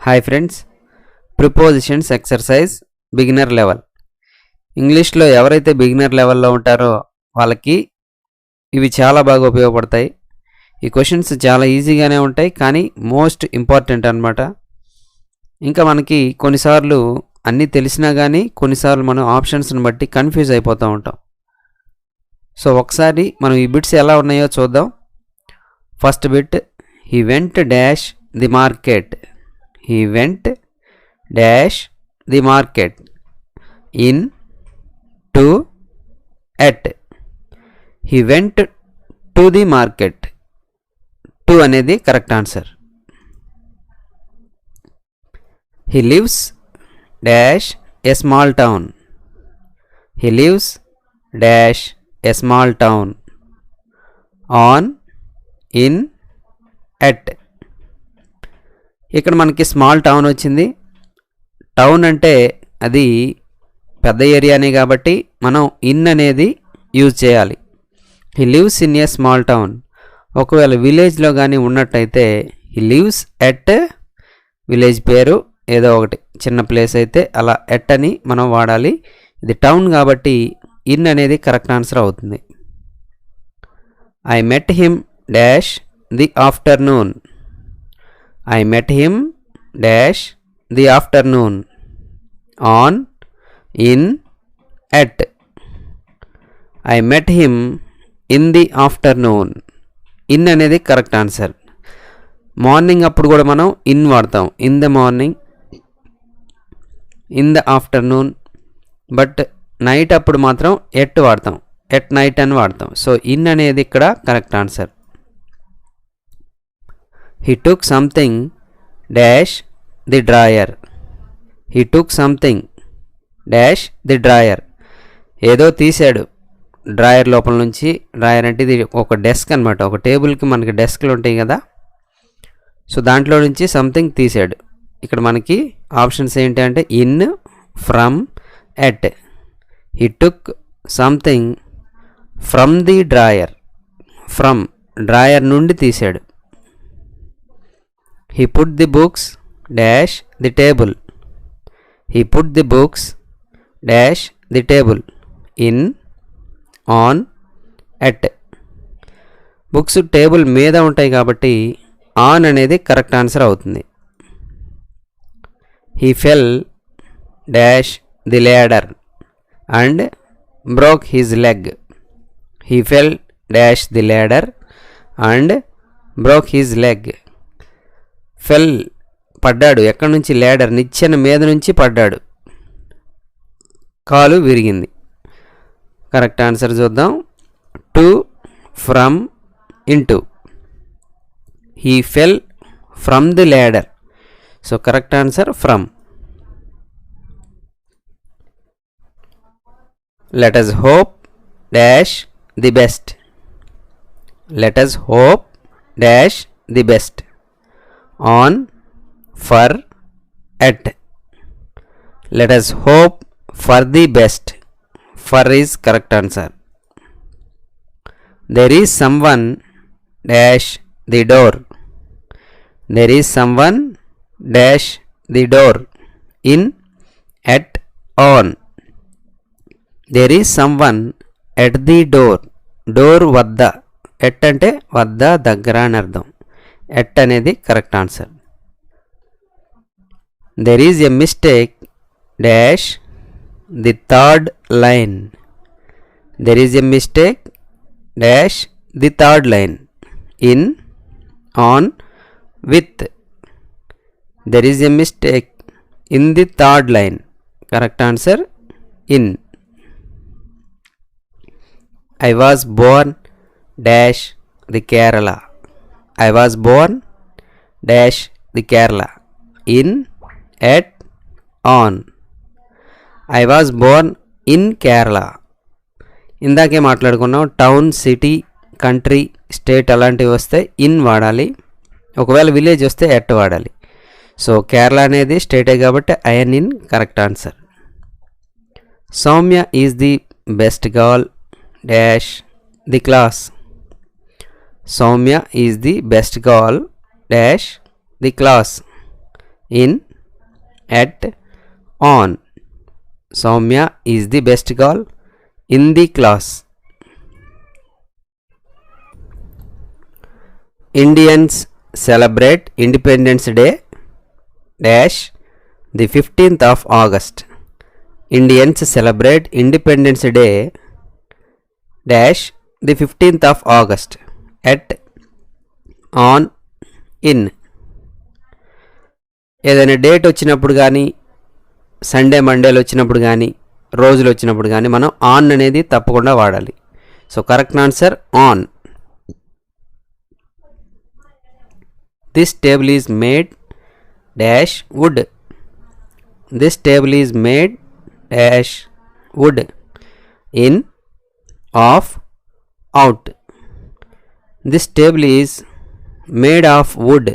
Hi friends, prepositions exercise beginner level. ఇంగ్లీష్లో ఎవరైతే beginner లెవెల్లో ఉంటారో వాళ్ళకి ఇవి చాలా బాగా ఉపయోగపడతాయి. ఈ క్వశ్చన్స్ చాలా ఈజీగానే ఉంటాయి, కానీ మోస్ట్ ఇంపార్టెంట్ అన్నమాట. ఇంకా మనకి కొన్నిసార్లు అన్నీ తెలిసినా కానీ కొన్నిసార్లు మనం ఆప్షన్స్ని బట్టి కన్ఫ్యూజ్ అయిపోతూ ఉంటాం. సో ఒకసారి మనం ఈ బిట్స్ ఎలా ఉన్నాయో చూద్దాం. First bit, he went dash the market. He went dash the market in to at. He went to the market. To అనేది correct answer. He lives dash a small town. He lives dash a small town on in at. ఇక్కడ మనకి small town వచ్చింది. Town అంటే అది పెద్ద ఏరియానే కాబట్టి మనం in అనేది యూజ్ చేయాలి. He lives in a small town. ఒకవేళ విలేజ్లో కానీ ఉన్నట్టయితే హీ లివ్స్ ఎట్ విలేజ్ పేరు ఏదో ఒకటి చిన్న ప్లేస్ అయితే అలా ఎట్ అని మనం వాడాలి. ఇది టౌన్ కాబట్టి ఇన్ అనేది కరెక్ట్ ఆన్సర్ అవుతుంది. I met him dash the afternoon. I met him dash the afternoon on in at. I met him in the afternoon. In అనేది కరెక్ట్ ఆన్సర్. మార్నింగ్ అప్పుడు కూడా మనం ఇన్ వాడతాం. In the morning, in the afternoon. But night అప్పుడు మాత్రం at వాడతాం. At night అని వాడతాం. సో ఇన్ అనేది ఇక్కడ correct answer. He took something dash the dryer. He took something dash the dryer. ఏదో తీసాడు డ్రాయర్ లోపల నుంచి. డ్రాయర్ అంటే ఇది ఒక డెస్క్ అనమాట. ఒక టేబుల్కి మనకి డెస్క్లు ఉంటాయి కదా, సో దాంట్లో నుంచి సంథింగ్ తీసాడు. ఇక్కడ మనకి ఆప్షన్స్ ఏంటి అంటే in, from, at. He took something from the drawer. From drawer నుండి తీసాడు. He put the books dash the table. He put the books dash the table in, on, at. Books table మీద ఉంటాయి కాబట్టి on అనేది correct answer అవుతుంది. He fell dash the ladder and broke his leg. He fell dash the ladder and broke his leg. ఫెల్ పడ్డాడు. ఎక్కడి నుంచి? Ladder, నిచ్చెన మీద నుంచి పడ్డాడు, కాలు విరిగింది. కరెక్ట్ ఆన్సర్ చూద్దాం. To, from, into. He fell from the ladder. So correct answer from. Let us hope dash the best. Let us hope dash the best. On, for, at. Let us hope for the best. For is correct answer. There is someone dash the door. There is someone dash the door. In, at, on. There is someone at the door. Door వద్ద. At అంటే వద్ద, దగ్గర అని అర్థం. At అనేది correct answer. There is a mistake dash the third line. There is a mistake dash the third line. In, on, with. There is a mistake in the third line. Correct answer in. I was Born dash the Kerala. I was born dash the Kerala. In, at, on. I was born in Kerala. ఇందాకే మాట్లాడుకున్నాం. Town, city, country, state అలాంటివి వస్తే in వాడాలి. ఒకవేళ village వస్తే at వాడాలి. So Kerala అనేది స్టేటే కాబట్టి an incorrect answer. Soumya is the best girl dash the class. Soumya is the best girl dash the class. in, at, on. Soumya is the best girl in the class. Indians celebrate Independence Day dash the 15th of August. Indians celebrate Independence Day dash the 15th of August at, on, in. ఏదైనా date వచ్చినప్పుడు కానీ Sunday మండేలు వచ్చినప్పుడు కానీ రోజులు వచ్చినప్పుడు కానీ మనం on అనేది తప్పకుండా వాడాలి. So correct answer on. This table is made dash wood. This table is made dash wood in, of, out. This table is made of wood.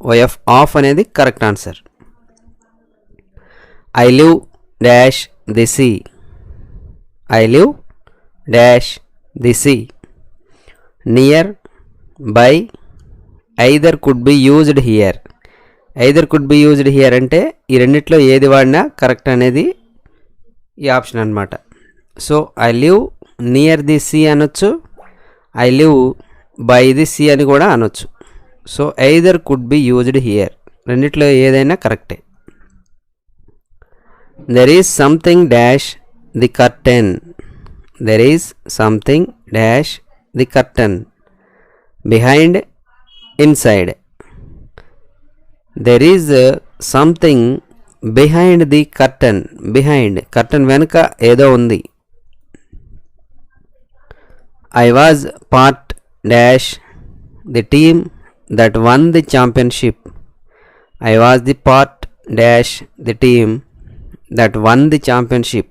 OF of అనేది correct answer. I live dash the sea. I live dash the sea. Near, by, either could be used here. Either could be used here అంటే ఈ రెండిట్లో ఏది వాడినా correct అనేది ఈ option అనమాట. So I live near the sea అనొచ్చు, I live by the sea అని కూడా అనొచ్చు. So either could be used here, రెండిట్లో ఏదైనా కరెక్టే. There is something dash the curtain. There is something dash the curtain. Behind, inside. There is something behind the curtain. Behind curtain వెనుక ఏదో ఉంది. I was part dash the team that won the championship. I was the part dash the team that won the championship.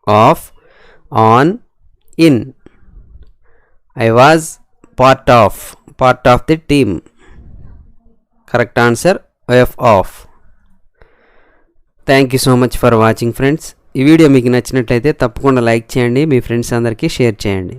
Of, on, in. I was part of the team. Correct answer of off. Thank you so much for watching friends. ఈ video మీకు నచ్చినట్లయితే తప్పకుండా like చేయండి, మీ friends అందరికీ share చేయండి.